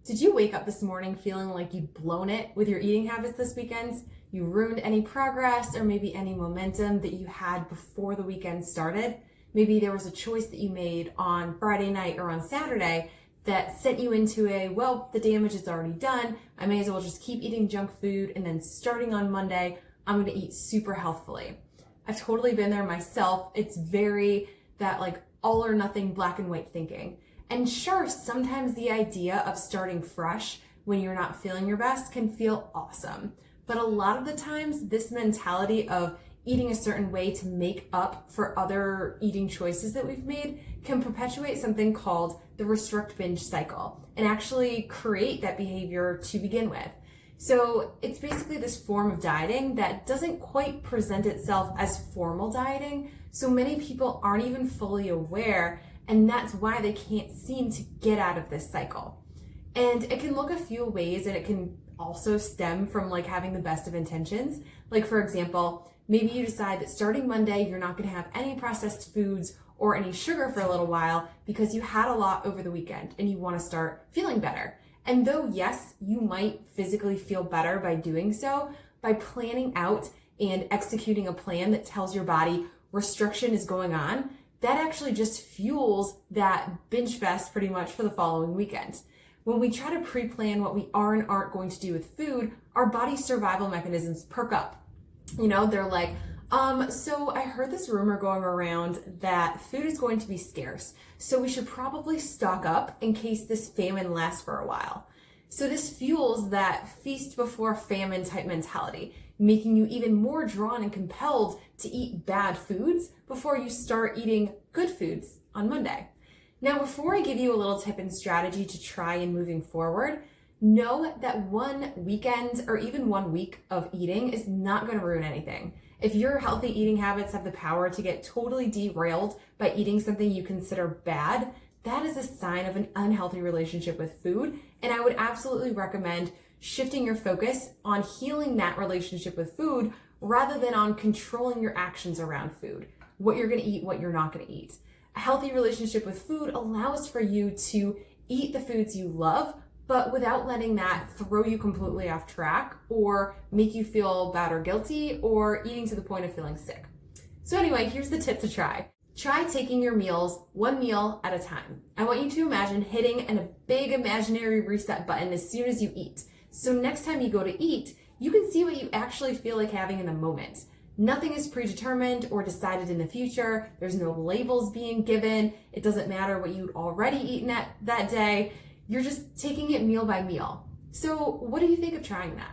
Did you wake up this morning feeling like you'd blown it with your eating habits this weekend? You ruined any progress or maybe any momentum that you had before the weekend started? Maybe there was a choice that you made on Friday night or on Saturday that sent you into well, the damage is already done. I may as well just keep eating junk food, and then starting on Monday, I'm gonna eat super healthfully. I've totally been there myself. It's very that like all or nothing black and white thinking. And sure, sometimes the idea of starting fresh when you're not feeling your best can feel awesome. But a lot of the times, this mentality of eating a certain way to make up for other eating choices that we've made can perpetuate something called the restrict binge cycle and actually create that behavior to begin with. So it's basically this form of dieting that doesn't quite present itself as formal dieting. So many people aren't even fully aware, and that's why they can't seem to get out of this cycle. And it can look a few ways, and it can also stem from like having the best of intentions. Like for example, maybe you decide that starting Monday, you're not gonna have any processed foods or any sugar for a little while because you had a lot over the weekend and you wanna start feeling better. And though yes, you might physically feel better by doing so, by planning out and executing a plan that tells your body restriction is going on, that actually just fuels that binge fest pretty much for the following weekend. When we try to pre-plan what we are and aren't going to do with food, our body's survival mechanisms perk up. You know, they're like, so I heard this rumor going around that food is going to be scarce, so we should probably stock up in case this famine lasts for a while. So this fuels that feast before famine type mentality, making you even more drawn and compelled to eat bad foods before you start eating good foods on Monday. Now, before I give you a little tip and strategy to try in moving forward, know that one weekend or even 1 week of eating is not going to ruin anything. If your healthy eating habits have the power to get totally derailed by eating something you consider bad, that is a sign of an unhealthy relationship with food. And I would absolutely recommend shifting your focus on healing that relationship with food rather than on controlling your actions around food, what you're going to eat, what you're not going to eat. A healthy relationship with food allows for you to eat the foods you love, but without letting that throw you completely off track or make you feel bad or guilty or eating to the point of feeling sick. So anyway, here's the tip to try. Try taking your meals one meal at a time. I want you to imagine hitting a big imaginary reset button as soon as you eat. So next time you go to eat, you can see what you actually feel like having in the moment. Nothing is predetermined or decided in the future. There's no labels being given. It doesn't matter what you'd already eaten that day. You're just taking it meal by meal. So what do you think of trying that?